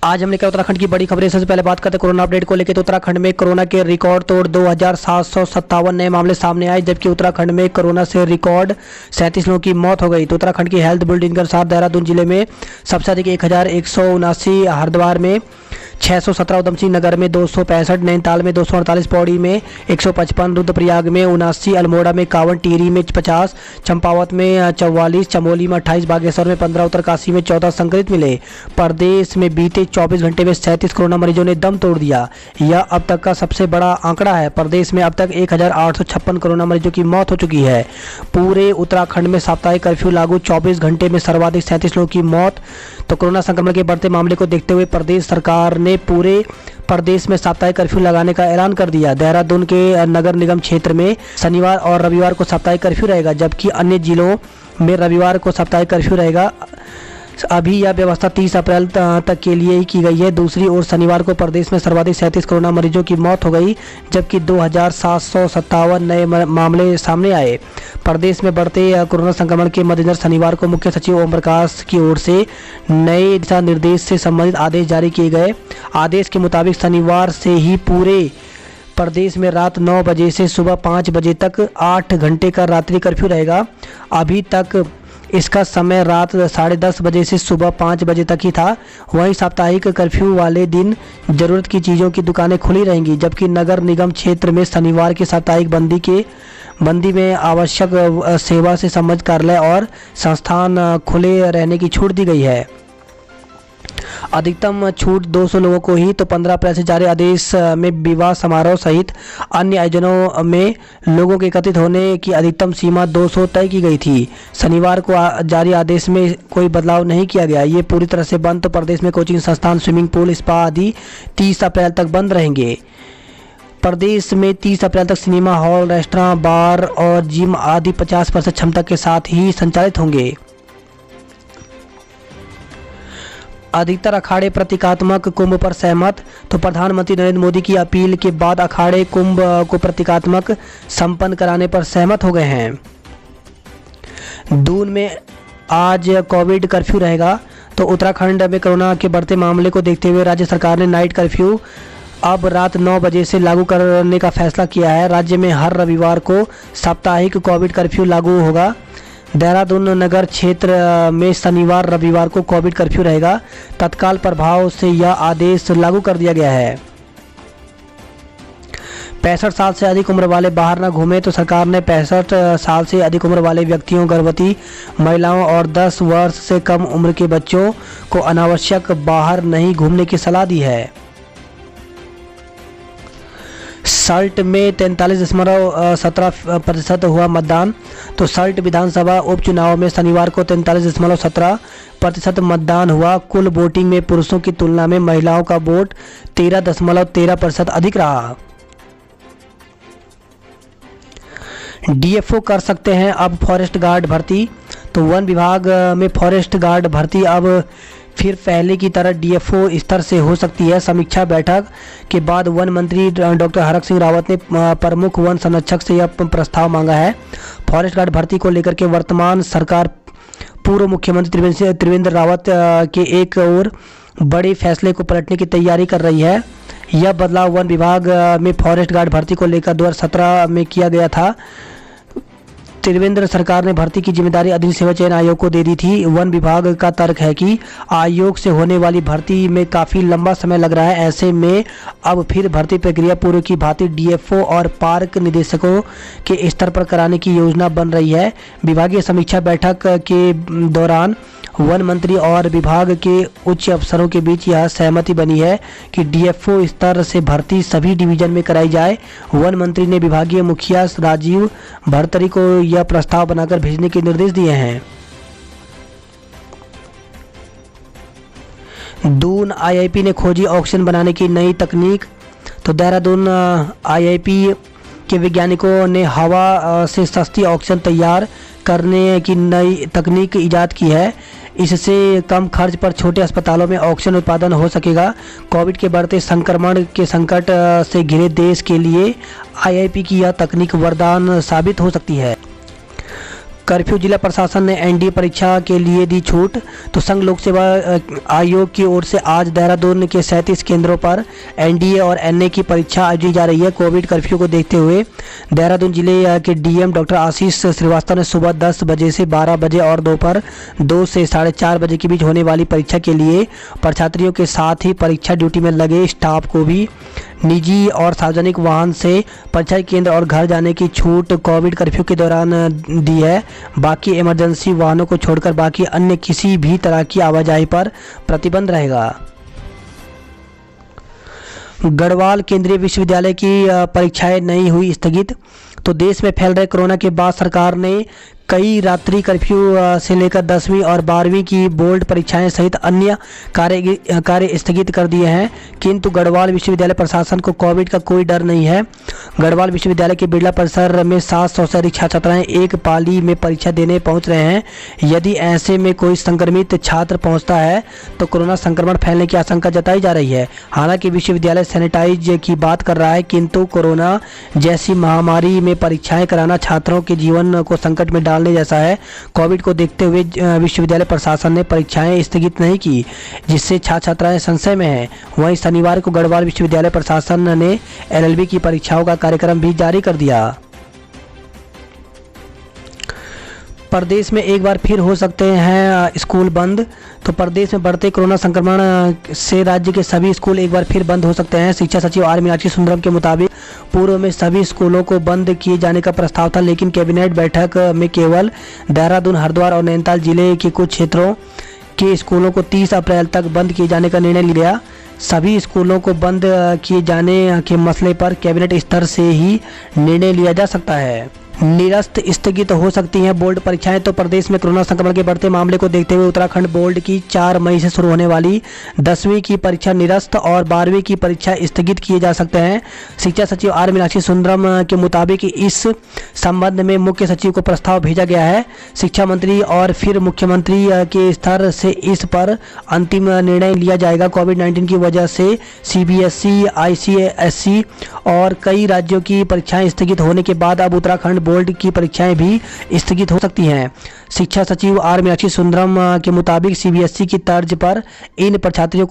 आज हमने क्या उत्तराखंड की बड़ी खबरें। सबसे पहले बात करते हैं कोरोना अपडेट को लेकर। तो उत्तराखंड में कोरोना के रिकॉर्ड तोड़ 2757 नए मामले सामने आए, जबकि उत्तराखंड में कोरोना से रिकॉर्ड 37 लोगों की मौत हो गई। तो उत्तराखंड की हेल्थ बुलेटिन के अनुसार देहरादून जिले में सबसे अधिक 1179, हरिद्वार में 617, उधमसिंह नगर में 265, नैनीताल में 248, पौड़ी में 155, रुद्रप्रयाग में 79, अल्मोड़ा में 51, टिहरी में 50, चंपावत में 44, चमोली में 28, बागेश्वर में 15, उत्तरकाशी में 14 संक्रमित मिले। प्रदेश में बीते 24 घंटे में 37 कोरोना मरीजों ने दम तोड़ दिया। यह अब तक का सबसे बड़ा आंकड़ा है। प्रदेश में अब तक 1856 कोरोना मरीजों की मौत हो चुकी है। पूरे उत्तराखंड में साप्ताहिक कर्फ्यू लागू, 24 घंटे में सर्वाधिक 37 लोगों की मौत। तो कोरोना संक्रमण के बढ़ते मामले को देखते हुए प्रदेश सरकार ने पूरे प्रदेश में साप्ताहिक कर्फ्यू लगाने का ऐलान कर दिया। देहरादून के नगर निगम क्षेत्र में शनिवार और रविवार को साप्ताहिक कर्फ्यू रहेगा, जबकि अन्य जिलों में रविवार को साप्ताहिक कर्फ्यू रहेगा। अभी यह व्यवस्था 30 अप्रैल तक के लिए ही की गई है। दूसरी ओर शनिवार को प्रदेश में सर्वाधिक 37 कोरोना मरीजों की मौत हो गई, जबकि 2757 नए मामले सामने आए। प्रदेश में बढ़ते कोरोना संक्रमण के मद्देनजर शनिवार को मुख्य सचिव ओम प्रकाश की ओर से नए दिशा निर्देश से संबंधित आदेश जारी किए गए। आदेश के मुताबिक शनिवार से ही पूरे प्रदेश में रात 9 बजे से सुबह 5 बजे तक 8 घंटे का रात्रि कर्फ्यू रहेगा। अभी तक इसका समय रात 10:30 बजे से सुबह 5 बजे तक ही था। वहीं साप्ताहिक कर्फ्यू वाले दिन जरूरत की चीज़ों की दुकानें खुली रहेंगी, जबकि नगर निगम क्षेत्र में शनिवार की साप्ताहिक बंदी में आवश्यक सेवा से संबंधित कार्यालय और संस्थान खुले रहने की छूट दी गई है। अधिकतम छूट 200 लोगों को ही। तो 15 अप्रैल से जारी आदेश में विवाह समारोह सहित अन्य आयोजनों में लोगों के एकत्रित होने की अधिकतम सीमा 200 तय की गई थी। शनिवार को जारी आदेश में कोई बदलाव नहीं किया गया। ये पूरी तरह से बंद। तो प्रदेश में कोचिंग संस्थान, स्विमिंग पूल, स्पा आदि 30 अप्रैल तक बंद रहेंगे। प्रदेश में 30 अप्रैल तक सिनेमा हॉल, रेस्टोरेंट, बार और जिम आदि 50% क्षमता के साथ ही संचालित होंगे। अधिकतर अखाड़े प्रतीकात्मक कुंभ पर सहमत। तो प्रधानमंत्री नरेंद्र मोदी की अपील के बाद अखाड़े कुंभ को प्रतीकात्मक संपन्न कराने पर सहमत हो गए हैं। दून में आज कोविड कर्फ्यू रहेगा। तो उत्तराखंड में कोरोना के बढ़ते मामले को देखते हुए राज्य सरकार ने नाइट कर्फ्यू अब रात 9 बजे से लागू करने का फैसला किया है। राज्य में हर रविवार को साप्ताहिक कोविड कर्फ्यू लागू होगा। देहरादून नगर क्षेत्र में शनिवार रविवार को कोविड कर्फ्यू रहेगा। तत्काल प्रभाव से यह आदेश लागू कर दिया गया है। 65 साल से अधिक उम्र वाले बाहर न घूमें। तो सरकार ने 65 साल से अधिक उम्र वाले व्यक्तियों, गर्भवती महिलाओं और 10 वर्ष से कम उम्र के बच्चों को अनावश्यक बाहर नहीं घूमने की सलाह दी है। सल्ट में 43.17% हुआ मतदान। तो सल्ट विधानसभा उपचुनाव में शनिवार को 43.17% मतदान हुआ। कुल वोटिंग में पुरुषों की तुलना में महिलाओं का वोट 13.13% अधिक रहा। डीएफओ कर सकते हैं अब फॉरेस्ट गार्ड भर्ती। तो वन विभाग में फॉरेस्ट गार्ड भर्ती अब फिर पहले की तरह डीएफओ स्तर से हो सकती है। समीक्षा बैठक के बाद वन मंत्री डॉक्टर हरक सिंह रावत ने प्रमुख वन संरक्षक से यह प्रस्ताव मांगा है। फॉरेस्ट गार्ड भर्ती को लेकर के वर्तमान सरकार पूर्व मुख्यमंत्री त्रिवेंद्र रावत के एक और बड़े फैसले को पलटने की तैयारी कर रही है। यह बदलाव वन विभाग में फॉरेस्ट गार्ड भर्ती को लेकर 2017 में किया गया था। त्रिवेंद्र सरकार ने भर्ती की जिम्मेदारी अधीन सेवा चयन आयोग को दे दी थी। वन विभाग का तर्क है कि आयोग से होने वाली भर्ती में काफ़ी लंबा समय लग रहा है। ऐसे में अब फिर भर्ती प्रक्रिया पूर्व की भांति डीएफओ और पार्क निदेशकों के स्तर पर कराने की योजना बन रही है। विभागीय समीक्षा बैठक के दौरान वन मंत्री और विभाग के उच्च अफसरों के बीच यह सहमति बनी है कि डीएफओ स्तर से भर्ती सभी डिवीजन में कराई जाए। वन मंत्री ने विभागीय मुखिया राजीव भरतरी को यह प्रस्ताव बनाकर भेजने के निर्देश दिए हैं। दून आईआईपी ने खोजी ऑक्शन बनाने की नई तकनीक। तो देहरादून आईआईपी के वैज्ञानिकों ने हवा से सस्ती ऑक्सीजन तैयार करने की नई तकनीक ईजाद की है। इससे कम खर्च पर छोटे अस्पतालों में ऑक्सीजन उत्पादन हो सकेगा। कोविड के बढ़ते संक्रमण के संकट से घिरे देश के लिए आईआईपी की यह तकनीक वरदान साबित हो सकती है। कर्फ्यू, जिला प्रशासन ने एनडीए परीक्षा के लिए दी छूट। तो संघ लोक सेवा आयोग की ओर से आज देहरादून के 37 केंद्रों पर एनडीए और एनए की परीक्षा आयोजित की जा रही है। कोविड कर्फ्यू को देखते हुए देहरादून जिले के डीएम डॉक्टर आशीष श्रीवास्तव ने सुबह 10 बजे से 12 बजे और दोपहर 2 से 4:30 बजे के बीच होने वाली परीक्षा के लिए परीक्षार्थियों के साथ ही परीक्षा ड्यूटी में लगे स्टाफ को भी निजी और सार्वजनिक वाहन से परीक्षा केंद्र और घर जाने की छूट कोविड कर्फ्यू के दौरान दी है। बाकी इमरजेंसी वाहनों को छोड़कर बाकी अन्य किसी भी तरह की आवाजाही पर प्रतिबंध रहेगा। गढ़वाल केंद्रीय विश्वविद्यालय की परीक्षाएं नहीं हुई स्थगित। तो देश में फैल रहे कोरोना के बाद सरकार ने कई रात्रि कर्फ्यू से लेकर 10वीं और 12वीं की बोर्ड परीक्षाएं सहित अन्य कार्य स्थगित कर दिए हैं, किंतु गढ़वाल विश्वविद्यालय प्रशासन को कोविड का कोई डर नहीं है। गढ़वाल विश्वविद्यालय के बिरला परिसर में 700 से अधिक छात्र छात्राएं एक पाली में परीक्षा देने पहुंच रहे हैं। यदि ऐसे में कोई संक्रमित छात्र पहुंचता है तो कोरोना संक्रमण फैलने की आशंका जताई जा रही है। हालांकि विश्वविद्यालय सैनिटाइज की बात कर रहा है, किंतु कोरोना जैसी महामारी में परीक्षाएं कराना छात्रों के जीवन को संकट में डालने जैसा है। कोविड को देखते हुए विश्वविद्यालय प्रशासन ने परीक्षाएं स्थगित नहीं की, जिससे छात्र छात्राएं संशय में हैं। वहीं शनिवार को गढ़वाल विश्वविद्यालय प्रशासन ने एलएलबी की परीक्षाओं का कार्यक्रम भी जारी कर दिया। प्रदेश में एक बार फिर हो सकते हैं स्कूल बंद। तो प्रदेश में बढ़ते कोरोना संक्रमण से राज्य के सभी स्कूल एक बार फिर बंद हो सकते हैं। शिक्षा सचिव आर मीनाक्षी सुंदरम के मुताबिक पूर्व में सभी स्कूलों को बंद किए जाने का प्रस्ताव था, लेकिन कैबिनेट बैठक में केवल देहरादून, हरिद्वार और नैनीताल जिले के कुछ क्षेत्रों के स्कूलों को 30 अप्रैल तक बंद किए जाने का निर्णय लिया गया। सभी स्कूलों को बंद किए जाने के मसले पर कैबिनेट स्तर से ही निर्णय लिया जा सकता है। निरस्त स्थगित हो सकती हैं बोर्ड परीक्षाएं। तो प्रदेश में कोरोना संक्रमण के बढ़ते मामले को देखते हुए उत्तराखंड बोर्ड की 4 मई से शुरू होने वाली 10वीं की परीक्षा निरस्त और 12वीं की परीक्षा स्थगित किए जा सकते हैं। शिक्षा सचिव आर मीनाक्षी सुंदरम के मुताबिक इस संबंध में मुख्य सचिव को प्रस्ताव भेजा गया है। शिक्षा मंत्री और फिर मुख्यमंत्री के स्तर से इस पर अंतिम निर्णय लिया जाएगा। कोविड-19 की वजह से सीबीएसई, आईसीएसई और कई राज्यों की परीक्षाएं स्थगित होने के बाद अब उत्तराखंड बोर्ड की परीक्षाएं भी स्थगित हो सकती हैं। शिक्षा सचिव आर मीनाक्षी सुंदरम के मुताबिक सीबीएसई की तर्ज पर इन परीक्षाओं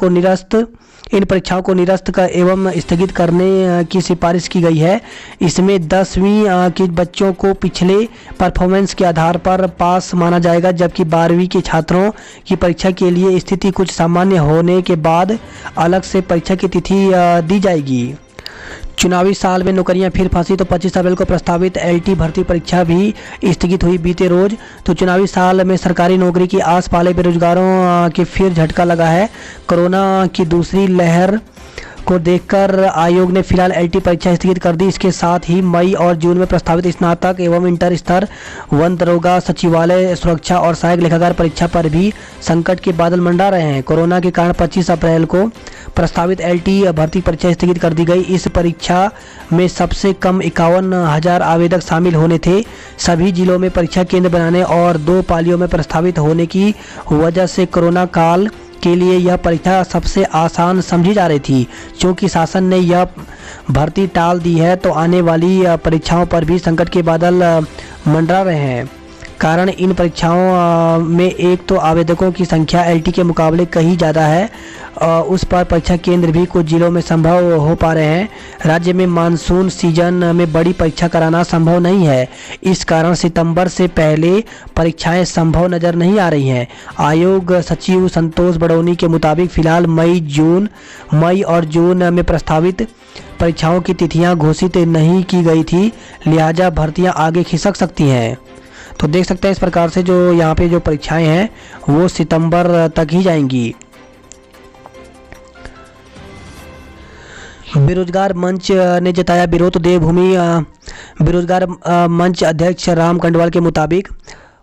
को निरस्त कर एवं स्थगित करने की सिफारिश की गई है। इसमें 10वीं के बच्चों को पिछले परफॉर्मेंस के आधार पर पास माना जाएगा, जबकि 12वीं के छात्रों की परीक्षा के लिए स्थिति कुछ सामान्य होने के बाद अलग से परीक्षा की तिथि दी जाएगी। चुनावी साल में नौकरियां फिर फंसी। तो 25 अप्रैल को प्रस्तावित एलटी भर्ती परीक्षा भी स्थगित हुई बीते रोज। तो चुनावी साल में सरकारी नौकरी की आस पाले बेरोजगारों के फिर झटका लगा है। कोरोना की दूसरी लहर को देखकर आयोग ने फिलहाल एलटी परीक्षा स्थगित कर दी। इसके साथ ही मई और जून में प्रस्तावित स्नातक एवं इंटर स्तर, वन दरोगा, सचिवालय सुरक्षा और सहायक लेखाकार परीक्षा पर भी संकट के बादल मंडरा रहे हैं। कोरोना के कारण 25 अप्रैल को प्रस्तावित एलटी भर्ती परीक्षा स्थगित कर दी गई। इस परीक्षा में सबसे कम 51,000 आवेदक शामिल होने थे। सभी जिलों में परीक्षा केंद्र बनाने और 2 पालियों में प्रस्तावित होने की वजह से कोरोना काल के लिए यह परीक्षा सबसे आसान समझी जा रही थी। क्योंकि शासन ने यह भर्ती टाल दी है, तो आने वाली परीक्षाओं पर भी संकट के बादल मंडरा रहे हैं। कारण इन परीक्षाओं में एक तो आवेदकों की संख्या एलटी के मुकाबले कहीं ज़्यादा है, उस पर परीक्षा केंद्र भी कुछ जिलों में संभव हो पा रहे हैं। राज्य में मानसून सीजन में बड़ी परीक्षा कराना संभव नहीं है। इस कारण सितंबर से पहले परीक्षाएं संभव नज़र नहीं आ रही हैं। आयोग सचिव संतोष बड़ौनी के मुताबिक फिलहाल मई और जून में प्रस्तावित परीक्षाओं की तिथियां घोषित नहीं की गई थी, लिहाजा भर्तियां आगे खिसक सकती हैं। तो देख सकते हैं इस प्रकार से जो यहाँ पे जो परीक्षाएं हैं वो सितंबर तक ही जाएंगी। बेरोजगार मंच ने जताया विरोध। देवभूमि बेरोजगार मंच अध्यक्ष राम कंडवाल के मुताबिक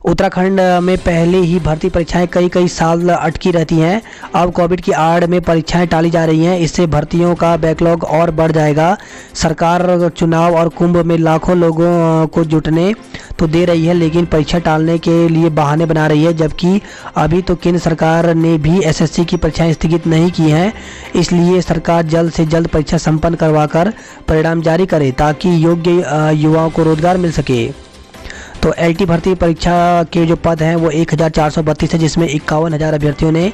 उत्तराखंड में पहले ही भर्ती परीक्षाएं कई साल अटकी रहती हैं। अब कोविड की आड़ में परीक्षाएं टाली जा रही हैं। इससे भर्तियों का बैकलॉग और बढ़ जाएगा। सरकार चुनाव और कुंभ में लाखों लोगों को जुटने तो दे रही है, लेकिन परीक्षा टालने के लिए बहाने बना रही है। जबकि अभी तो केंद्र सरकार ने भी एसएससी की परीक्षाएं स्थगित नहीं की हैं। इसलिए सरकार जल्द से जल्द परीक्षा संपन्न करवाकर परिणाम जारी करे, ताकि योग्य युवाओं को रोजगार मिल सके। तो एलटी भर्ती परीक्षा के जो पद हैं वो 1432 है, जिसमें 51,000 अभ्यर्थियों ने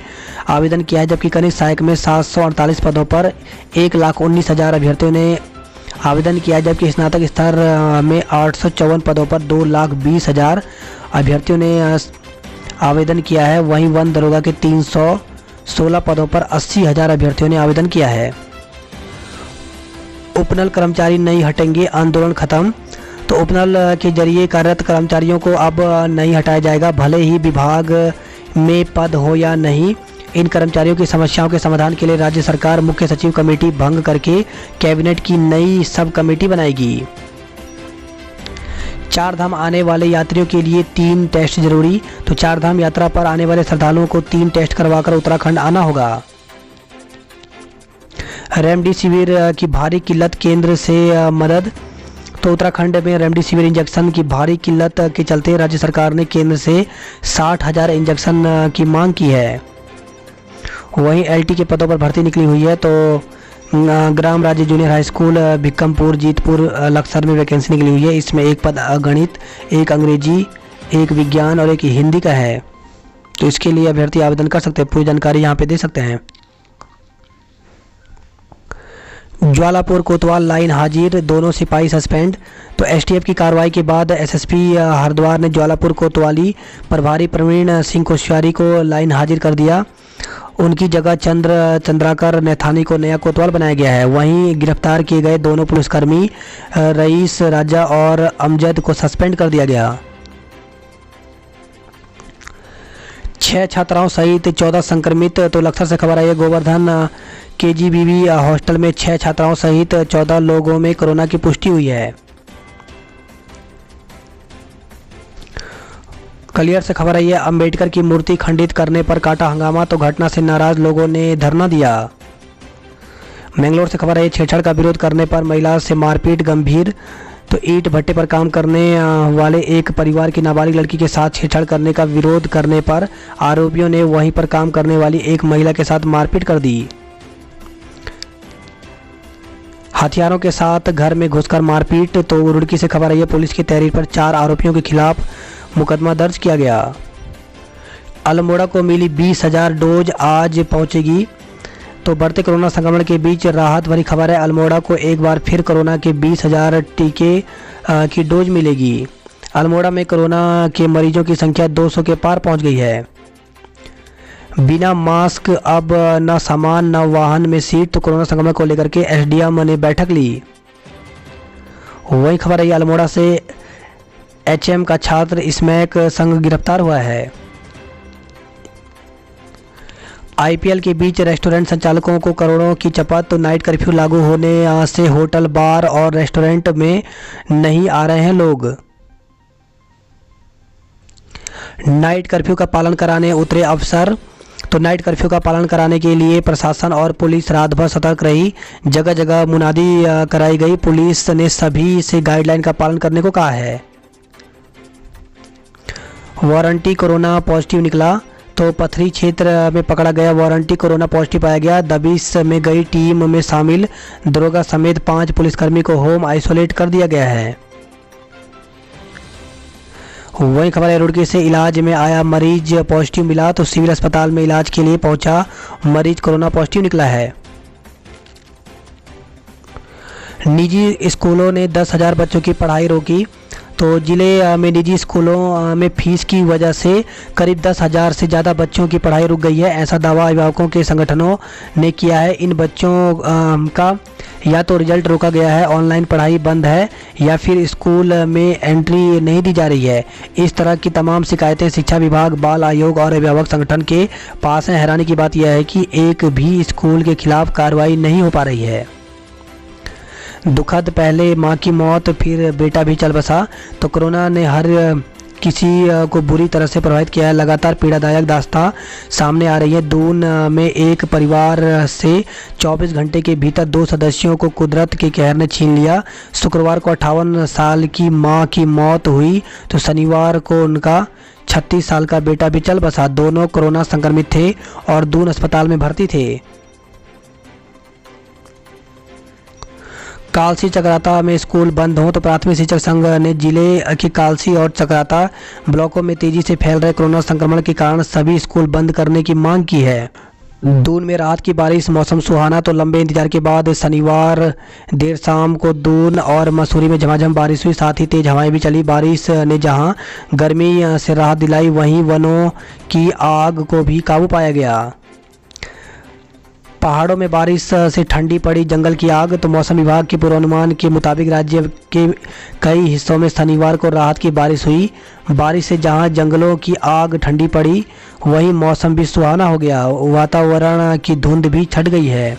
आवेदन किया है, जबकि कनिष्ठ सहायक में 748 पदों पर 1,19,000 अभ्यर्थियों ने आवेदन किया है, जबकि स्नातक स्तर में 854 पदों पर 2,20,000 अभ्यर्थियों ने आवेदन किया है। वहीं वन दरोगा के 316 पदों पर 80,000 अभ्यर्थियों ने आवेदन किया है। उपनल कर्मचारी नहीं हटेंगे, आंदोलन खत्म। तो उपनल के जरिए कार्यरत कर्मचारियों को अब नहीं हटाया जाएगा, भले ही विभाग में पद हो या नहीं। इन कर्मचारियों की समस्याओं के समाधान के लिए राज्य सरकार मुख्य सचिव कमेटी भंग करके कैबिनेट की नई सब कमेटी बनाएगी। 4 धाम आने वाले यात्रियों के लिए 3 टेस्ट जरूरी। तो 4 धाम यात्रा पर आने वाले श्रद्धालुओं को 3 टेस्ट करवाकर उत्तराखंड आना होगा। रेमडेसिविर की भारी किल्लत, केंद्र से मदद। तो उत्तराखंड में रेमडेसिविर इंजेक्शन की भारी किल्लत के चलते राज्य सरकार ने केंद्र से 60,000 इंजेक्शन की मांग की है। वहीं एलटी के पदों पर भर्ती निकली हुई है। तो ग्राम राज्य junior high school Bhikkampur Jeetpur Laksar में वैकेंसी निकली हुई है। इसमें एक पद गणित, एक अंग्रेजी, एक विज्ञान और एक हिंदी का है। तो इसके लिए अभ्यर्थी आवेदन कर सकते हैं। पूरी जानकारी यहाँ पे दे सकते हैं। ज्वालापुर कोतवाल लाइन हाजिर, दोनों सिपाही सस्पेंड। तो एसटीएफ की कार्रवाई के बाद एसएसपी हरिद्वार ने ज्वालापुर कोतवाली प्रभारी प्रवीण सिंह कोश्यारी को लाइन हाजिर कर दिया। उनकी जगह चंद्राकर नैथानी को नया कोतवाल बनाया गया है। वहीं गिरफ्तार किए गए दोनों पुलिसकर्मी रईस राजा और अमजद को सस्पेंड कर दिया गया। 6 छात्राओं सहित 14 संक्रमित। तो लक्सर से खबर आई है, गोवर्धन केजीबीवी हॉस्टल में 6 छात्राओं सहित 14 लोगों में कोरोना की पुष्टि हुई है। कलियर से खबर आई है, अंबेडकर की मूर्ति खंडित करने पर काटा हंगामा। तो घटना से नाराज लोगों ने धरना दिया। मैंगलोर से खबर आई है, छेड़छाड़ का विरोध करने पर महिला से मारपीट गंभीर। तो ईंट भट्टे पर काम करने वाले एक परिवार की नाबालिग लड़की के साथ छेड़छाड़ करने का विरोध करने पर आरोपियों ने वहीं पर काम करने वाली एक महिला के साथ मारपीट कर दी। हथियारों के साथ घर में घुसकर मारपीट। तो रुड़की से खबर आई है, पुलिस की तहरीर पर 4 आरोपियों के खिलाफ मुकदमा दर्ज किया गया। अल्मोड़ा को मिली 20,000 डोज, आज पहुंचेगी। तो बढ़ते कोरोना संक्रमण के बीच राहत भरी खबर है, अल्मोड़ा को एक बार फिर कोरोना के 20,000 टीके की डोज मिलेगी। अल्मोड़ा में कोरोना के मरीजों की संख्या 200 के पार पहुंच गई है। बिना मास्क अब न सामान न वाहन में सीट। तो कोरोना संक्रमण को लेकर के एसडीएम ने बैठक ली। वही खबर है, अल्मोड़ा से एचएम का छात्र स्मैक संघ गिरफ्तार हुआ है। आईपीएल के बीच रेस्टोरेंट संचालकों को करोड़ों की चपत। तो नाइट कर्फ्यू लागू होने से होटल, बार और रेस्टोरेंट में नहीं आ रहे हैं लोग। नाइट कर्फ्यू का पालन कराने उतरे अफसर। तो नाइट कर्फ्यू का पालन कराने के लिए प्रशासन और पुलिस रात भर सतर्क रही। जगह जगह मुनादी कराई गई। पुलिस ने सभी से गाइडलाइन का पालन करने को कहा है। वारंटी कोरोना पॉजिटिव निकला। तो पथरी क्षेत्र में पकड़ा गया वारंटी कोरोना पॉजिटिव पाया गया। दबिश में गई टीम में शामिल दरोगा समेत 5 पुलिसकर्मी को होम आइसोलेट कर दिया गया है। वही खबर है, रुड़की से इलाज में आया मरीज पॉजिटिव मिला। तो सिविल अस्पताल में इलाज के लिए पहुंचा मरीज कोरोना पॉजिटिव निकला है। निजी स्कूलों ने 10,000 बच्चों की पढ़ाई रोकी। तो जिले में निजी स्कूलों में फीस की वजह से करीब 10,000 से ज़्यादा बच्चों की पढ़ाई रुक गई है, ऐसा दावा अभिभावकों के संगठनों ने किया है। इन बच्चों का या तो रिजल्ट रोका गया है, ऑनलाइन पढ़ाई बंद है, या फिर स्कूल में एंट्री नहीं दी जा रही है। इस तरह की तमाम शिकायतें शिक्षा विभाग, बाल आयोग और अभिभावक संगठन के पास हैं। हैरानी की बात यह है कि एक भी स्कूल के खिलाफ कार्रवाई नहीं हो पा रही है। दुखद, पहले मां की मौत फिर बेटा भी चल बसा। तो कोरोना ने हर किसी को बुरी तरह से प्रभावित किया है। लगातार पीड़ादायक दास्तां सामने आ रही है। दून में एक परिवार से 24 घंटे के भीतर 2 सदस्यों को कुदरत के कहर ने छीन लिया। शुक्रवार को 58 साल की मां की मौत हुई। तो शनिवार को उनका 36 साल का बेटा भी चल बसा। दोनों कोरोना संक्रमित थे और दून अस्पताल में भर्ती थे। कालसी चक्राता में स्कूल बंद हों तो प्राथमिक शिक्षक संघ ने जिले के कालसी और चक्राता ब्लॉकों में तेजी से फैल रहे कोरोना संक्रमण के कारण सभी स्कूल बंद करने की मांग की है। दून में रात की बारिश, मौसम सुहाना तो लंबे इंतजार के बाद शनिवार देर शाम को दून और मसूरी में झमाझम बारिश हुई, साथ ही तेज हवाएं भी चली। बारिश ने जहां गर्मी से राहत दिलाई, वहीं वनों की आग को भी काबू पाया गया। पहाड़ों में बारिश से ठंडी पड़ी जंगल की आग, तो मौसम विभाग के पूर्वानुमान के मुताबिक राज्य के कई हिस्सों में शनिवार को राहत की बारिश हुई। बारिश से जहां जंगलों की आग ठंडी पड़ी, वहीं मौसम भी सुहाना हो गया। वातावरण की धुंध भी छट गई है।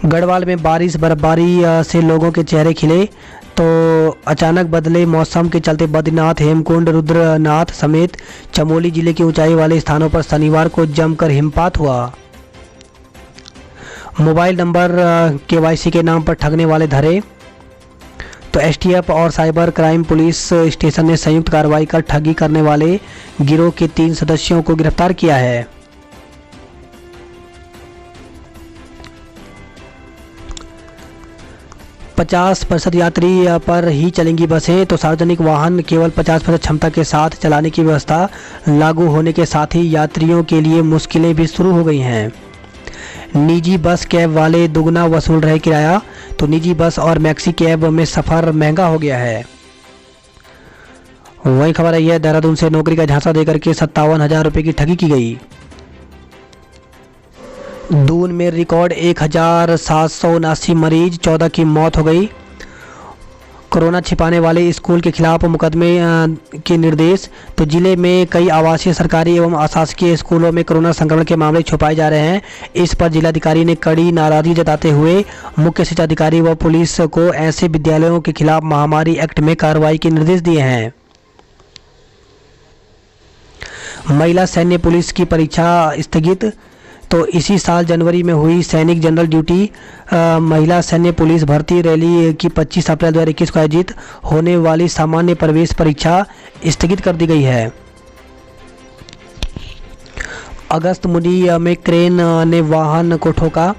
गढ़वाल में बारिश बर्फबारी से लोगों के चेहरे खिले, तो अचानक बदले मौसम के चलते बद्रीनाथ, हेमकुंड, रुद्रनाथ समेत चमोली जिले के ऊंचाई वाले स्थानों पर शनिवार को जमकर हिमपात हुआ। मोबाइल नंबर KYC के नाम पर ठगने वाले धरे, तो STF और साइबर क्राइम पुलिस स्टेशन ने संयुक्त कार्रवाई कर ठगी करने वाले गिरोह के 3 सदस्यों को गिरफ्तार किया है। %50 यात्री पर ही चलेंगी बसें, तो सार्वजनिक वाहन केवल 50% क्षमता के साथ चलाने की व्यवस्था लागू होने के साथ ही यात्रियों के लिए मुश्किलें भी शुरू हो गई हैं। निजी बस कैब वाले दुगना वसूल रहे किराया, तो निजी बस और मैक्सी कैब में सफ़र महंगा हो गया है। वही खबर आई है देहरादून से नौकरी का झांसा देकर के 57,000 रुपये की ठगी की गई। दून में रिकॉर्ड 1,779 मरीज, 14 की मौत हो गई। कोरोना छिपाने वाले स्कूल के खिलाफ मुकदमे के निर्देश, तो जिले में कई आवासीय, सरकारी एवं अशासकीय स्कूलों में कोरोना संक्रमण के मामले छुपाए जा रहे हैं। इस पर जिलाधिकारी ने कड़ी नाराजगी जताते हुए मुख्य शिक्षा अधिकारी व पुलिस को ऐसे विद्यालयों के खिलाफ महामारी एक्ट में कार्रवाई के निर्देश दिए हैं। महिला सैन्य पुलिस की परीक्षा स्थगित, तो इसी साल जनवरी में हुई सैनिक जनरल ड्यूटी महिला सैन्य पुलिस भर्ती रैली की 25 अप्रैल 2021 को आयोजित होने वाली सामान्य प्रवेश परीक्षा स्थगित कर दी गई है। अगस्त मुनि में क्रेन ने वाहन को ठोका,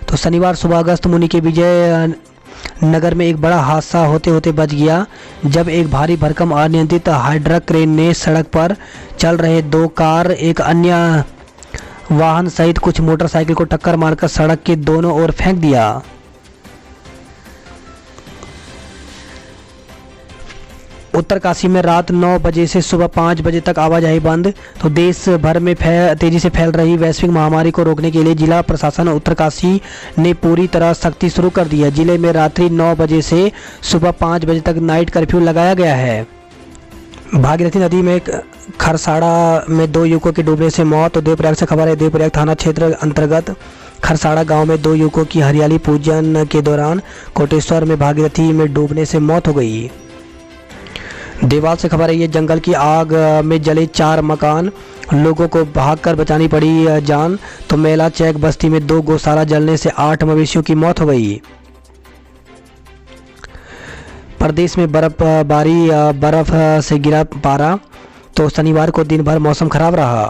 तो शनिवार सुबह अगस्त मुनि के विजय नगर में एक बड़ा हादसा होते होते बच गया, जब एक भारी भरकम अनियंत्रित हाइड्रॉलिक क्रेन ने सड़क पर चल रहे 2 कार, एक अन्य वाहन सहित कुछ मोटरसाइकिल को टक्कर मारकर सड़क के दोनों ओर फेंक दिया। उत्तरकाशी में रात 9 बजे से सुबह 5 बजे तक आवाजाही बंद, तो देश भर में तेजी से फैल रही वैश्विक महामारी को रोकने के लिए जिला प्रशासन उत्तरकाशी ने पूरी तरह सख्ती शुरू कर दी है। जिले में रात्रि 9 बजे से सुबह 5 बजे तक नाइट कर्फ्यू लगाया गया है। भागीरथी नदी में खरसाड़ा में 2 युवकों की डूबने से मौत, तो देवप्रयाग से खबर है। देवप्रयाग थाना क्षेत्र अंतर्गत खरसाड़ा गांव में 2 युवकों की हरियाली पूजन के दौरान कोटेश्वर में भागीरथी में डूबने से मौत हो गई। देवाल से खबर है, ये जंगल की आग में जले 4 मकान, लोगों को भागकर बचानी पड़ी जान, तो मेला चैक बस्ती में 2 गौशाला जलने से 8 मवेशियों की मौत हो गई। प्रदेश में बर्फबारी, बर्फ से गिरा पारा, तो शनिवार को दिन भर मौसम खराब रहा।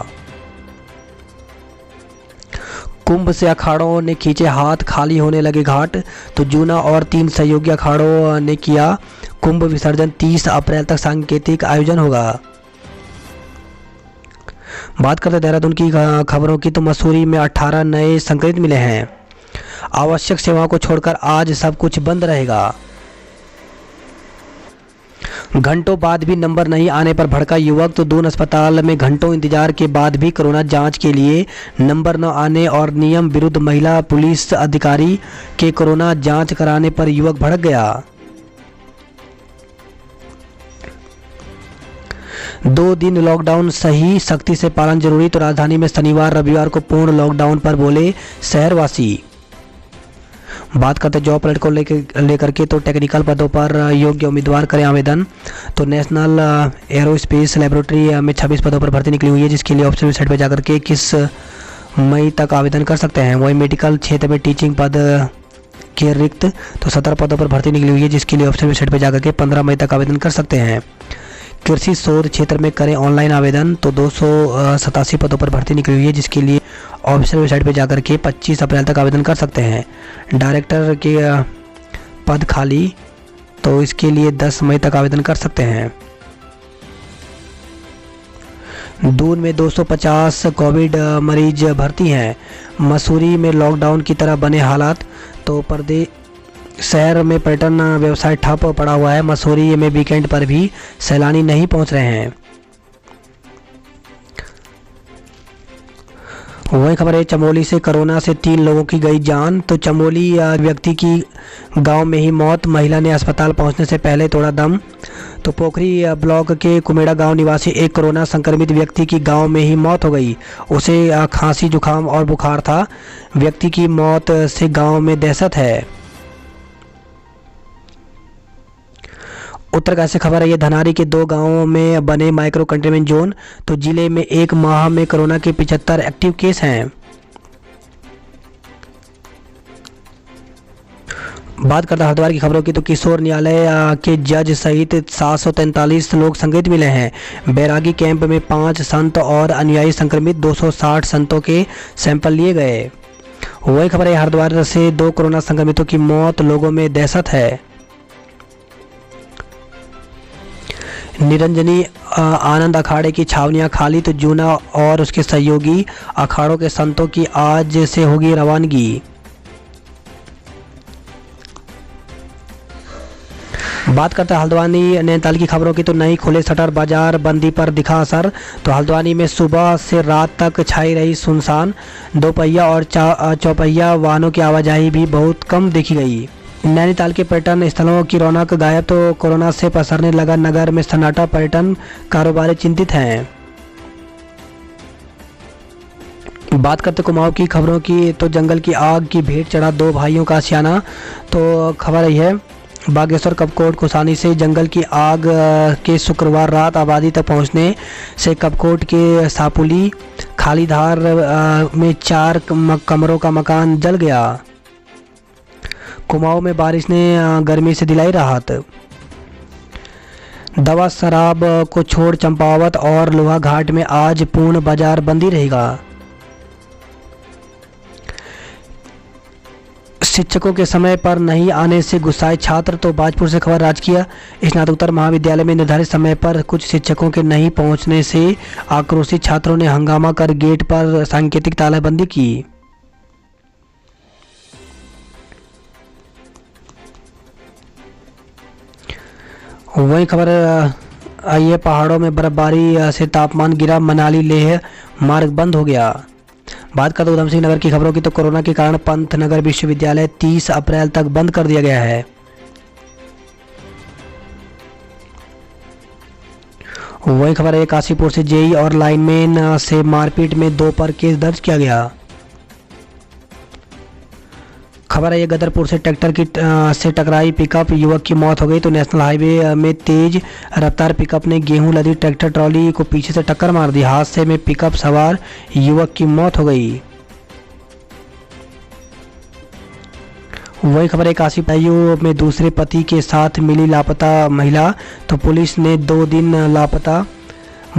कुंभ से अखाड़ों ने खींचे हाथ, खाली होने लगे घाट, तो जूना और 3 सहयोगी अखाड़ों ने किया कुंभ विसर्जन। 30 अप्रैल तक सांकेतिक आयोजन होगा। बात करते देहरादून की खबरों की, तो मसूरी में 18 नए संक्रमित मिले हैं। आवश्यक सेवाओं को छोड़कर आज सब कुछ बंद रहेगा। घंटों बाद भी नंबर नहीं आने पर भड़का युवक, तो दून अस्पताल में घंटों इंतजार के बाद भी कोरोना जांच के लिए नंबर न आने और नियम विरुद्ध महिला पुलिस अधिकारी के कोरोना जांच कराने पर युवक भड़क गया। 2 दिन लॉकडाउन सही सख्ती से पालन जरूरी, तो राजधानी में शनिवार रविवार को पूर्ण लॉकडाउन पर बोले शहरवासी। बात करते जॉब अलर्ट को लेकर के, तो टेक्निकल पदों पर योग्य उम्मीदवार करें आवेदन। तो नेशनल एरोस्पेस लेबोरेटरी में 26 पदों पर भर्ती निकली हुई है, जिसके लिए ऑफिशियल वेबसाइट पर जाकर के 21 मई तक आवेदन कर सकते हैं। वहीं मेडिकल क्षेत्र में टीचिंग पद के रिक्त तो 17 पदों पर भर्ती निकली हुई है, जिसके लिए ऑफिशियल वेबसाइट पर जाकर के 15 मई तक आवेदन कर सकते हैं। कृषि शोध क्षेत्र में करें ऑनलाइन आवेदन, तो 287 पदों पर भर्ती निकली हुई है, जिसके लिए ऑफिशियल वेबसाइट पर जाकर के 25 अप्रैल तक आवेदन कर सकते हैं। डायरेक्टर के पद खाली, तो इसके लिए 10 मई तक आवेदन कर सकते हैं। दून में 250 कोविड मरीज भर्ती हैं। मसूरी में लॉकडाउन की तरह बने हालात, तो शहर में पर्यटन व्यवसाय ठप पड़ा हुआ है। मसूरी में वीकेंड पर भी सैलानी नहीं पहुंच रहे हैं। वही खबर है, चमोली से कोरोना से 3 लोगों की गई जान। तो चमोली व्यक्ति की गांव में ही मौत, महिला ने अस्पताल पहुंचने से पहले तोड़ा दम। तो पोखरी ब्लॉक के कुमेड़ा गांव निवासी एक कोरोना संक्रमित व्यक्ति की गांव में ही मौत हो गई। उसे खांसी, जुकाम और बुखार था। व्यक्ति की मौत से गांव में दहशत है। उत्तरकाशी से खबर है, ये धनारी के 2 गांवों में बने माइक्रो कंटेनमेंट जोन। तो जिले में एक माह में कोरोना के 75 एक्टिव केस हैं। बात करते हैं हरिद्वार की खबरों की, तो किशोर न्यायालय के जज सहित 743 लोग संक्रमित मिले हैं। बैरागी कैंप में 5 संत और अनुयायी संक्रमित, 260 संतों के सैंपल लिए गए। वही खबर है, हरिद्वार से 2 कोरोना संक्रमितों की मौत, लोगों में दहशत है। निरंजनी आनंद अखाड़े की छावनियां खाली, तो जूना और उसके सहयोगी अखाड़ों के संतों की आज से होगी रवानगी। बात करते हैं हल्द्वानी नैनीताल की खबरों की, तो नहीं खुले शटर, बाजार बंदी पर दिखा असर। तो हल्द्वानी में सुबह से रात तक छाई रही सुनसान। 2 पहिया और 4 पहिया वाहनों की आवाजाही भी बहुत कम देखी गई। नैनीताल के पर्यटन स्थलों की रौनक गायब, तो कोरोना से पसरने लगा नगर में सन्नाटा। पर्यटन कारोबारी चिंतित हैं। बात करते कुमाऊं की खबरों की, तो जंगल की आग की भेंट चढ़ा 2 भाइयों का आशियाना। तो खबर यह है, बागेश्वर कपकोट कुसानी से जंगल की आग के शुक्रवार रात आबादी तक पहुंचने से कपकोट के सापुली खालीधार में 4 कमरों का मकान जल गया। कुमाऊं में बारिश ने गर्मी से दिलाई राहत। दवा शराब को छोड़ चंपावत और लोहा घाट में आज पूर्ण बाजार बंदी रहेगा। शिक्षकों के समय पर नहीं आने से गुस्साए छात्र, तो बाजपुर से खबर, राजकीय स्नातकोत्तर महाविद्यालय में निर्धारित समय पर कुछ शिक्षकों के नहीं पहुंचने से आक्रोशित छात्रों ने हंगामा कर गेट पर सांकेतिक तालाबंदी की। वही खबर आई है, पहाड़ों में बर्फबारी से तापमान गिरा, मनाली लेह मार्ग बंद हो गया। बात करते उधम सिंह नगर की खबरों की, तो कोरोना के कारण पंतनगर विश्वविद्यालय 30 अप्रैल तक बंद कर दिया गया है। वही खबर है, काशीपुर से जेई और लाइनमैन से मारपीट में 2 पर केस दर्ज किया गया। खबर है, ये गदरपुर से ट्रैक्टर की से टकराई पिकअप, युवक की मौत हो गई। तो नेशनल हाईवे में तेज रफ्तार पिकअप ने गेहूं लदी ट्रैक्टर ट्रॉली को पीछे से टक्कर मार दी। हादसे में पिकअप सवार युवक की मौत हो गई। वही खबर है, काशीपुर में दूसरे पति के साथ मिली लापता महिला। तो पुलिस ने 2 दिन लापता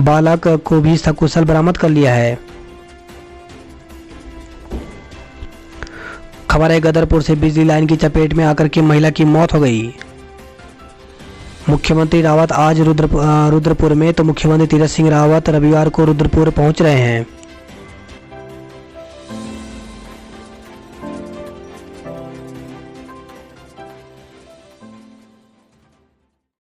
बालक को भी सकुशल बरामद कर लिया है। खबर है, गदरपुर से बिजली लाइन की चपेट में आकर के महिला की मौत हो गई। मुख्यमंत्री रावत आज रुद्रपुर में, तो मुख्यमंत्री तीरथ सिंह रावत रविवार को रुद्रपुर पहुंच रहे हैं।